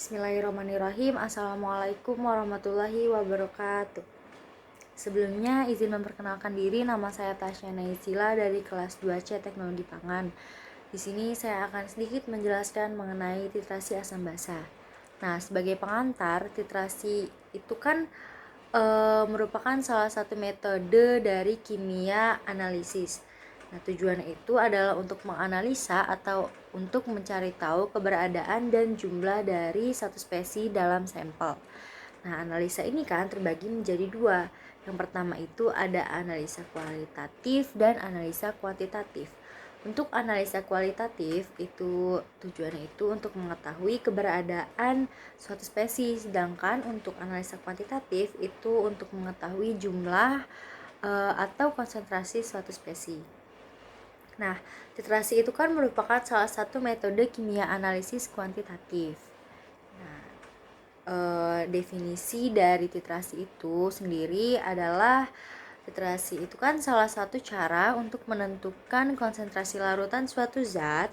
Bismillahirrahmanirrahim. Assalamualaikum warahmatullahi wabarakatuh. Sebelumnya izin memperkenalkan diri, nama saya Tasya Naisila dari kelas 2C Teknologi Pangan. Di sini saya akan sedikit menjelaskan mengenai titrasi asam basa. Nah, sebagai pengantar, titrasi itu kan merupakan salah satu metode dari kimia analisis. Nah, tujuannya itu adalah untuk menganalisa atau untuk mencari tahu keberadaan dan jumlah dari satu spesies dalam sampel. Nah, analisa ini kan terbagi menjadi dua. Yang pertama itu ada analisa kualitatif dan analisa kuantitatif. Untuk analisa kualitatif itu tujuannya itu untuk mengetahui keberadaan suatu spesies, sedangkan untuk analisa kuantitatif itu untuk mengetahui jumlah atau konsentrasi suatu spesies. Nah, titrasi itu kan merupakan salah satu metode kimia analisis kuantitatif. Nah, definisi dari titrasi itu sendiri adalah titrasi itu kan salah satu cara untuk menentukan konsentrasi larutan suatu zat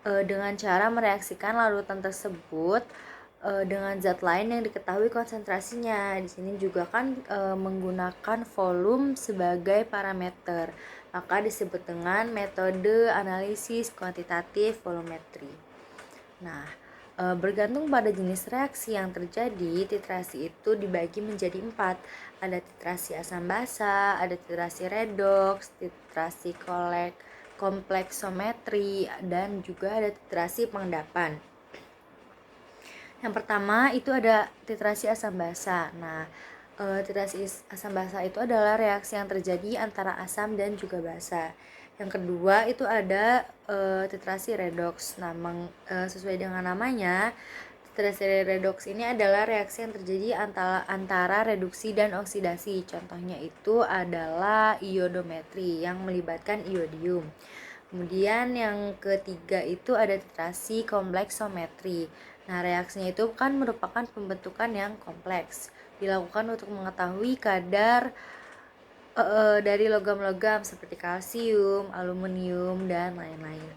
dengan cara mereaksikan larutan tersebut dengan zat lain yang diketahui konsentrasinya. Di sini juga kan menggunakan volume sebagai parameter. Maka disebut dengan metode analisis kuantitatif volumetri. Nah, bergantung pada jenis reaksi yang terjadi, titrasi itu dibagi menjadi 4. Ada titrasi asam basa, ada titrasi redoks, titrasi kompleksometri, dan juga ada titrasi pengendapan. Yang pertama itu ada titrasi asam basa. Nah, titrasi asam basa itu adalah reaksi yang terjadi antara asam dan juga basa. Yang kedua itu ada titrasi redoks. Nah, sesuai dengan namanya, titrasi redoks ini adalah reaksi yang terjadi antara reduksi dan oksidasi. Contohnya itu adalah iodometri yang melibatkan iodium. Kemudian yang ketiga itu ada titrasi kompleksometri. Nah, reaksinya itu kan merupakan pembentukan yang kompleks, dilakukan untuk mengetahui kadar dari logam-logam seperti kalsium, aluminium, dan lain-lain.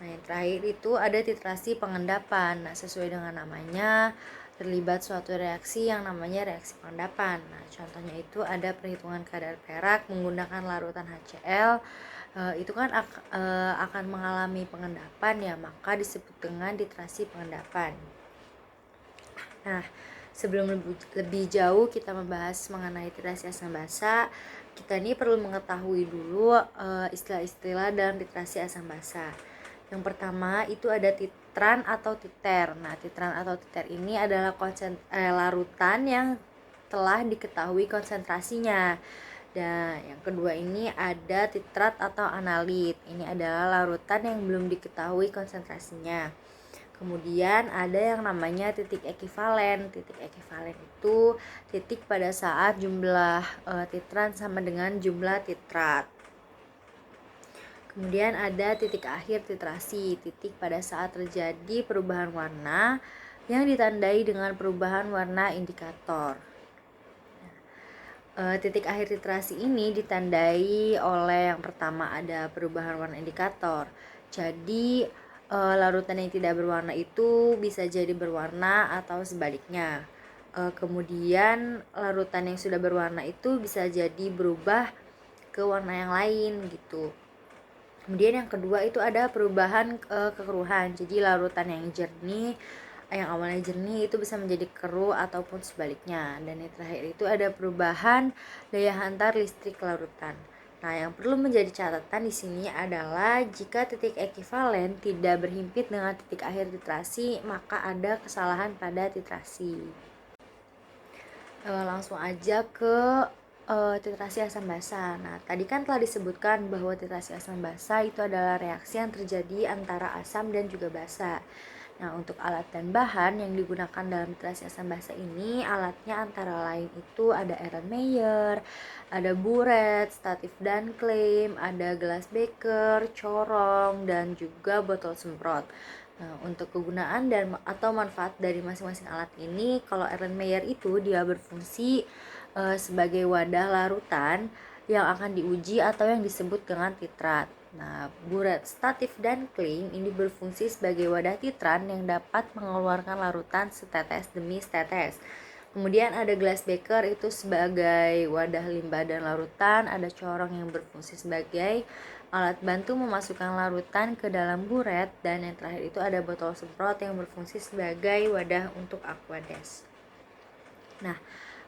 Nah, yang terakhir itu ada titrasi pengendapan. Nah, sesuai dengan namanya, terlibat suatu reaksi yang namanya reaksi pengendapan. Nah, contohnya itu ada perhitungan kadar perak menggunakan larutan HCl. Itu kan akan mengalami pengendapan ya, maka disebut dengan titrasi pengendapan. Nah, sebelum lebih jauh kita membahas mengenai titrasi asam basa, kita ini perlu mengetahui dulu istilah-istilah dalam titrasi asam basa. Yang pertama itu ada titran atau titer. Nah, titran atau titer ini adalah larutan yang telah diketahui konsentrasinya. Dan yang kedua ini ada titrat atau analit. Ini adalah larutan yang belum diketahui konsentrasinya. Kemudian ada yang namanya titik ekivalen. Titik ekivalen itu titik pada saat jumlah titran sama dengan jumlah titrat. Kemudian ada titik akhir titrasi, titik pada saat terjadi perubahan warna yang ditandai dengan perubahan warna indikator. Titik akhir titrasi ini ditandai oleh yang pertama ada perubahan warna indikator. Jadi larutan yang tidak berwarna itu bisa jadi berwarna atau sebaliknya. Kemudian larutan yang sudah berwarna itu bisa jadi berubah ke warna yang lain gitu. Kemudian yang kedua itu ada perubahan kekeruhan. Jadi larutan yang jernih, yang awalnya jernih itu bisa menjadi keruh ataupun sebaliknya. Dan yang terakhir itu ada perubahan daya hantar listrik larutan. Nah, yang perlu menjadi catatan di sini adalah jika titik ekivalen tidak berhimpit dengan titik akhir titrasi, maka ada kesalahan pada titrasi. Langsung aja ke titrasi asam basa. Nah, tadi kan telah disebutkan bahwa titrasi asam basa itu adalah reaksi yang terjadi antara asam dan juga basa. Nah, untuk alat dan bahan yang digunakan dalam titrasi asam basa ini, alatnya antara lain itu ada Erlenmeyer, ada buret, statif dan klaim, ada gelas beker, corong, dan juga botol semprot. Nah, untuk kegunaan dan atau manfaat dari masing-masing alat ini, kalau Erlenmeyer itu dia berfungsi sebagai wadah larutan yang akan diuji atau yang disebut dengan titrat. Nah, buret statif dan cling ini berfungsi sebagai wadah titran yang dapat mengeluarkan larutan setetes demi setetes. Kemudian ada glass beaker itu sebagai wadah limbah dan larutan, ada corong yang berfungsi sebagai alat bantu memasukkan larutan ke dalam buret, dan yang terakhir itu ada botol semprot yang berfungsi sebagai wadah untuk aquades. Nah,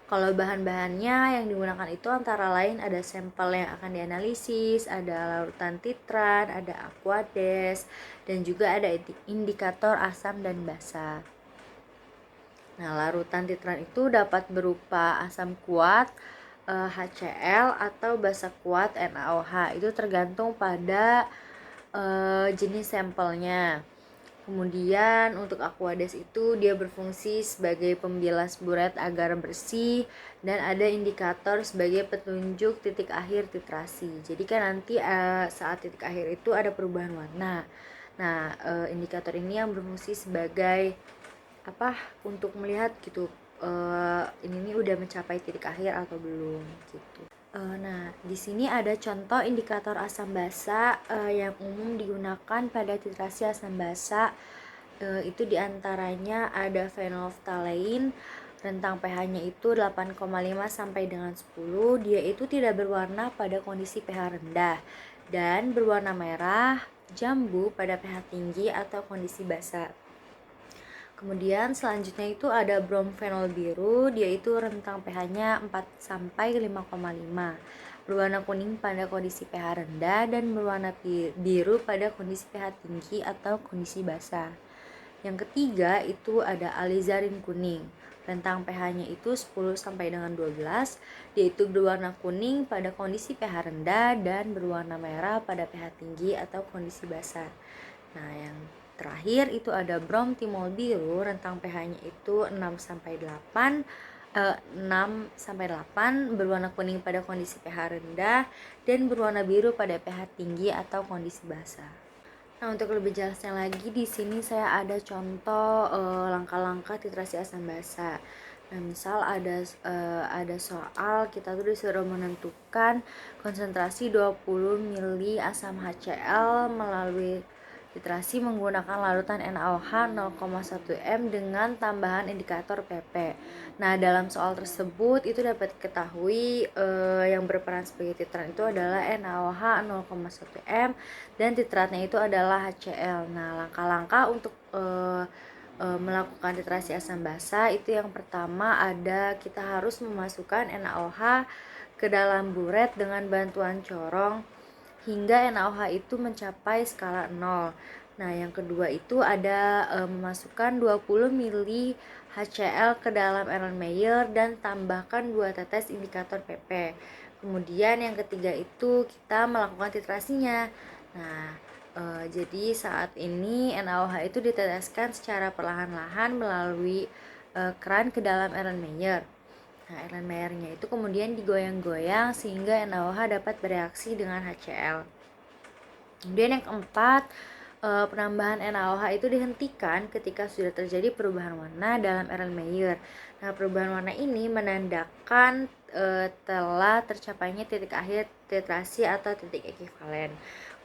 kalau bahan-bahannya yang digunakan itu antara lain ada sampel yang akan dianalisis, ada larutan titran, ada aquades, dan juga ada indikator asam dan basa. Nah, larutan titran itu dapat berupa asam kuat, HCl, atau basa kuat NaOH. Itu tergantung pada jenis sampelnya. Kemudian untuk aquades itu dia berfungsi sebagai pembilas buret agar bersih, dan ada indikator sebagai petunjuk titik akhir titrasi. Jadi kan nanti saat titik akhir itu ada perubahan warna. Nah, indikator ini yang berfungsi sebagai untuk melihat gitu ini udah mencapai titik akhir atau belum gitu. Nah, di sini ada contoh indikator asam basa yang umum digunakan pada titrasi asam basa. Itu diantaranya ada phenolphthalein, rentang pH-nya itu 8,5 sampai dengan 10. Dia itu tidak berwarna pada kondisi pH rendah dan berwarna merah jambu pada pH tinggi atau kondisi basa. Kemudian selanjutnya itu ada bromfenol biru, dia itu rentang pH-nya 4 sampai 5,5. Berwarna kuning pada kondisi pH rendah dan berwarna biru pada kondisi pH tinggi atau kondisi basa. Yang ketiga itu ada alizarin kuning. Rentang pH-nya itu 10 sampai dengan 12. Dia itu berwarna kuning pada kondisi pH rendah dan berwarna merah pada pH tinggi atau kondisi basa. Nah, yang terakhir itu ada bromtimol biru, rentang pH-nya itu 6 sampai 8, berwarna kuning pada kondisi pH rendah dan berwarna biru pada pH tinggi atau kondisi basa. Nah, untuk lebih jelasnya lagi di sini saya ada contoh langkah-langkah titrasi asam basa. Nah, misal ada soal kita tuh disuruh menentukan konsentrasi 20 mili asam HCl melalui titrasi menggunakan larutan NaOH 0,1 m dengan tambahan indikator PP. Nah, dalam soal tersebut itu dapat diketahui yang berperan sebagai titran itu adalah NaOH 0,1 m dan titratnya itu adalah HCl. Nah, langkah-langkah untuk melakukan titrasi asam basa itu yang pertama ada kita harus memasukkan NaOH ke dalam buret dengan bantuan corong hingga NaOH itu mencapai skala 0. Nah, yang kedua itu ada memasukkan 20 mili HCl ke dalam Erlenmeyer dan tambahkan 2 tetes indikator PP. Kemudian yang ketiga itu kita melakukan titrasinya. Nah, jadi saat ini NaOH itu diteteskan secara perlahan-lahan melalui keran ke dalam Erlenmeyer. Nah, Erlenmeyer-nya itu kemudian digoyang-goyang sehingga NaOH dapat bereaksi dengan HCl. Kemudian yang keempat, penambahan NaOH itu dihentikan ketika sudah terjadi perubahan warna dalam Erlenmeyer. Nah, perubahan warna ini menandakan telah tercapainya titik akhir titrasi atau titik ekivalen.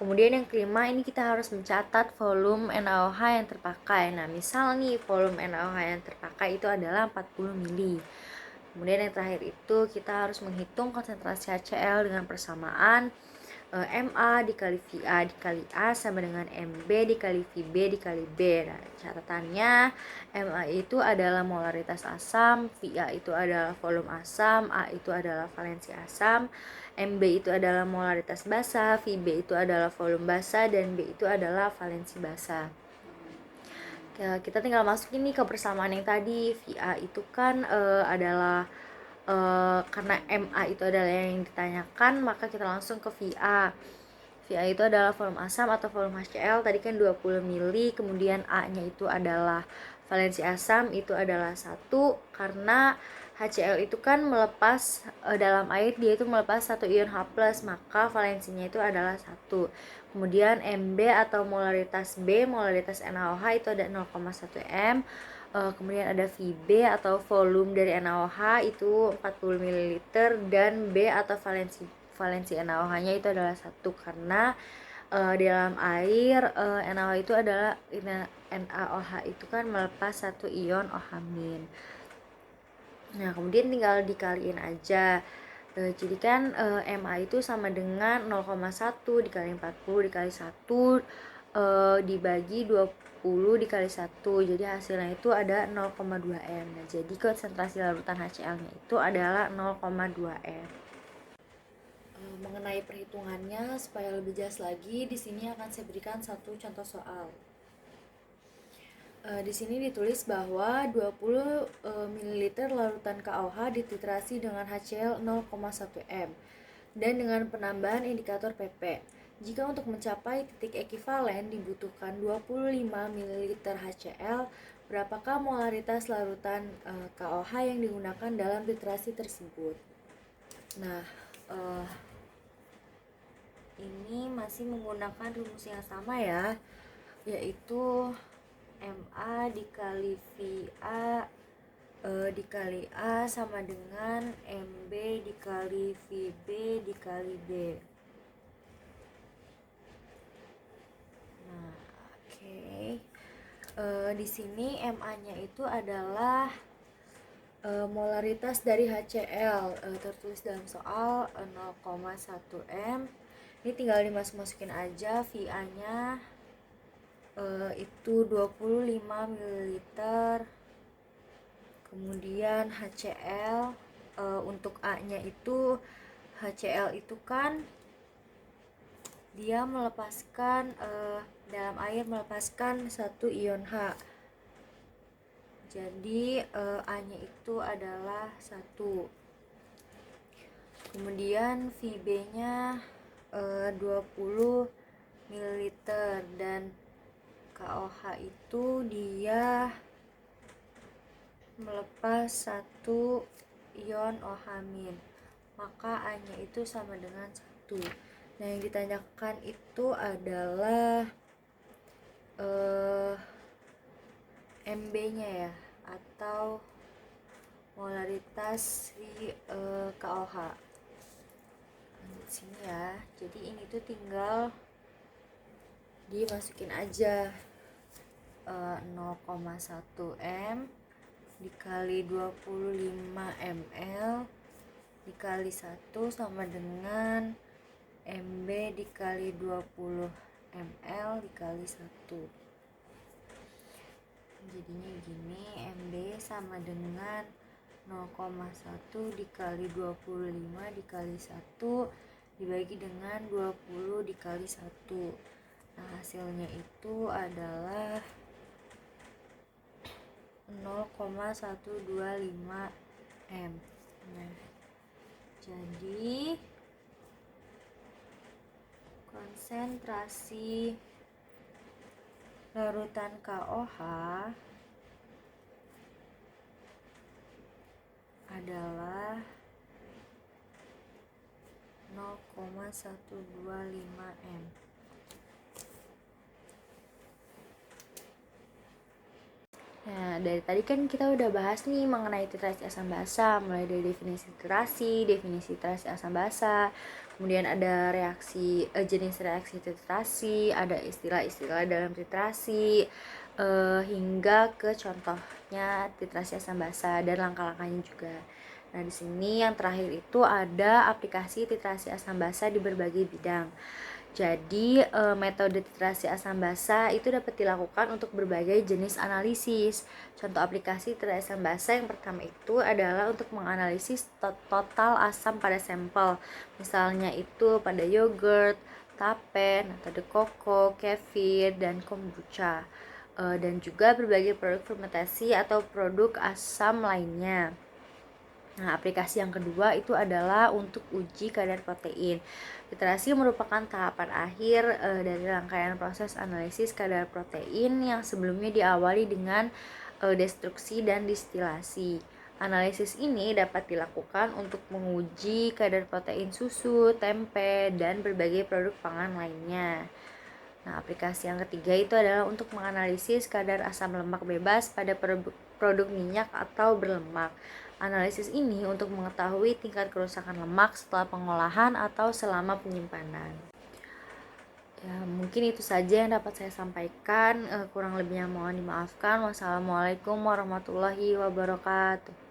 Kemudian yang kelima, ini kita harus mencatat volume NaOH yang terpakai. Nah, misal nih volume NaOH yang terpakai itu adalah 40 mili. Kemudian yang terakhir itu kita harus menghitung konsentrasi HCl dengan persamaan MA dikali VA dikali A sama dengan MB dikali VB dikali B. Nah, catatannya MA itu adalah molaritas asam, VA itu adalah volume asam, A itu adalah valensi asam, MB itu adalah molaritas basa, VB itu adalah volume basa, dan B itu adalah valensi basa. Kita tinggal masukin nih ke persamaan yang tadi. VA itu kan adalah karena MA itu adalah yang ditanyakan, maka kita langsung ke VA. VA itu adalah volume asam atau volume HCl, tadi kan 20 mili, kemudian A-nya itu adalah valensi asam, itu adalah 1, karena HCl itu kan melepas dalam air, dia itu melepas 1 ion H+, maka valensinya itu adalah 1. Kemudian MB atau molaritas B, molaritas NaOH itu ada 0,1 m. Kemudian ada VB atau volume dari NaOH itu 40 ml, dan B atau valensi NaOH-nya itu adalah 1, karena di dalam air NaOH itu adalah NaOH itu kan melepas satu ion OH-. Nah, kemudian tinggal dikaliin aja. Jadi kan Ma itu sama dengan 0,1 dikali 40 dikali 1 dibagi 20 dikali 1. Jadi hasilnya itu ada 0,2 M. Nah, jadi konsentrasi larutan HCl-nya itu adalah 0,2 M. Mengenai perhitungannya supaya lebih jelas lagi, di sini akan saya berikan satu contoh soal. Di sini ditulis bahwa 20 ml larutan KOH dititrasi dengan HCl 0,1 M dan dengan penambahan indikator PP. Jika untuk mencapai titik ekivalen dibutuhkan 25 ml HCl, berapakah molaritas larutan KOH yang digunakan dalam titrasi tersebut? Nah, ini masih menggunakan rumus yang sama ya, yaitu MA dikali VA dikali A sama dengan MB dikali VB dikali B. Nah, oke. Di sini MA-nya itu adalah molaritas dari HCl, tertulis dalam soal 0,1 M. Ini tinggal dimasukin aja. VA-nya itu 25 ml. Kemudian HCl, untuk A-nya itu HCl itu kan dia melepaskan dalam air melepaskan satu ion H. Jadi A-nya itu adalah 1. Kemudian VB-nya 20 ml dan KOH itu dia melepas satu ion OH-, maka A-nya itu sama dengan 1. Nah, yang ditanyakan itu adalah MB-nya ya, atau molaritas si KOH. Di sini ya. Jadi ini tuh tinggal dimasukin aja 0,1 M dikali 25 ml dikali 1 sama dengan MB dikali 20 ml dikali 1. Jadinya gini, MB sama dengan 0,1 dikali 25 dikali 1 dibagi dengan 20 dikali 1. Nah, hasilnya itu adalah 0,125 M. Nah, jadi konsentrasi larutan KOH adalah 0,125 M. Nah, dari tadi kan kita udah bahas nih mengenai titrasi asam basa, mulai dari definisi titrasi asam basa, kemudian ada reaksi jenis reaksi titrasi, ada istilah-istilah dalam titrasi, hingga ke contohnya titrasi asam basa dan langkah-langkahnya juga. Nah, di sini yang terakhir itu ada aplikasi titrasi asam basa di berbagai bidang. Jadi metode titrasi asam basa itu dapat dilakukan untuk berbagai jenis analisis. Contoh aplikasi titrasi asam basa yang pertama itu adalah untuk menganalisis total asam pada sampel. Misalnya itu pada yogurt, tapen, metode koko, kefir, dan kombucha. Dan juga berbagai produk fermentasi atau produk asam lainnya. Nah, aplikasi yang kedua itu adalah untuk uji kadar protein. Titrasi merupakan tahapan akhir dari rangkaian proses analisis kadar protein yang sebelumnya diawali dengan destruksi dan distilasi. Analisis ini dapat dilakukan untuk menguji kadar protein susu, tempe, dan berbagai produk pangan lainnya. Nah, aplikasi yang ketiga itu adalah untuk menganalisis kadar asam lemak bebas pada produk minyak atau berlemak. Analisis ini untuk mengetahui tingkat kerusakan lemak setelah pengolahan atau selama penyimpanan. Ya, mungkin itu saja yang dapat saya sampaikan. Kurang lebihnya mohon dimaafkan. Wassalamualaikum warahmatullahi wabarakatuh.